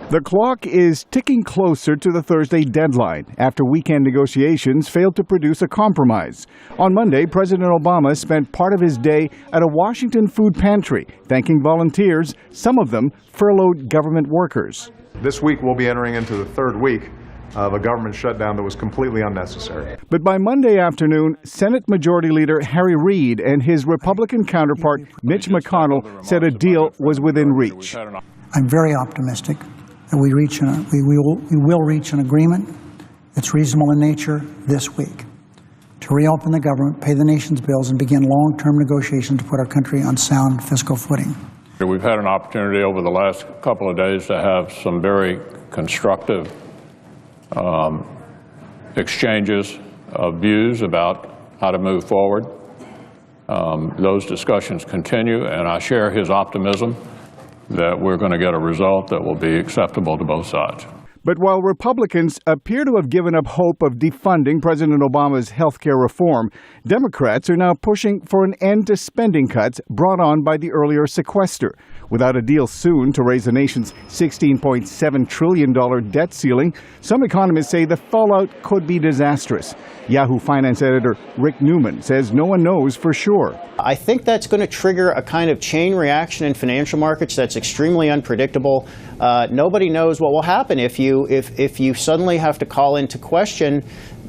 The clock is ticking closer to the Thursday deadline after weekend negotiations failed to produce a compromise. On Monday, President Obama spent part of his day at a Washington food pantry, thanking volunteers, some of them furloughed government workers. This week we'll be entering into the third week of a government shutdown that was completely unnecessary. But by Monday afternoon, Senate Majority Leader Harry Reid and his Republican counterpart Mitch McConnell said a deal was within reach. I'm very optimistic that we will reach an agreement that's reasonable in nature this week to reopen the government, pay the nation's bills, and begin long-term negotiations to put our country on sound fiscal footing. We've had an opportunity over the last couple of days to have some very constructive exchanges of views about how to move forward. Those discussions continue, and I share his optimism that we're going to get a result that will be acceptable to both sides. But while Republicans appear to have given up hope of defunding President Obama's health care reform, Democrats are now pushing for an end to spending cuts brought on by the earlier sequester. Without a deal soon to raise the nation's $16.7 trillion debt ceiling, some economists say the fallout could be disastrous. Yahoo Finance editor Rick Newman says no one knows for sure. I think that's going to trigger a kind of chain reaction in financial markets that's extremely unpredictable. Nobody knows what will happen if you suddenly have to call into question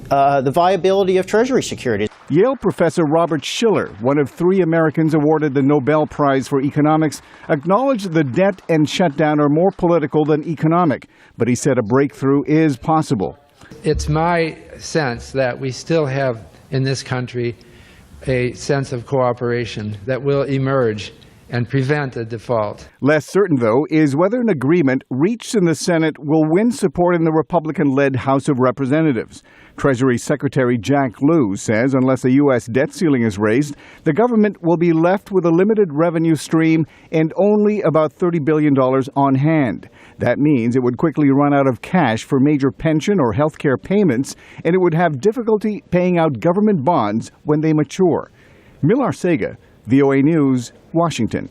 the viability of Treasury securities. Yale professor Robert Shiller, one of 3 Americans awarded the Nobel Prize for Economics, acknowledged the debt and shutdown are more political than economic, but he said a breakthrough is possible. It's my sense that we still have in this country a sense of cooperation that will emerge and prevent a default. Less certain, though, is whether an agreement reached in the Senate will win support in the Republican-led House of Representatives. Treasury Secretary Jack Lew says unless a U.S. debt ceiling is raised, the government will be left with a limited revenue stream and only about $30 billion on hand. That means it would quickly run out of cash for major pension or health care payments, and it would have difficulty paying out government bonds when they mature. Arcega, VOA News, Washington.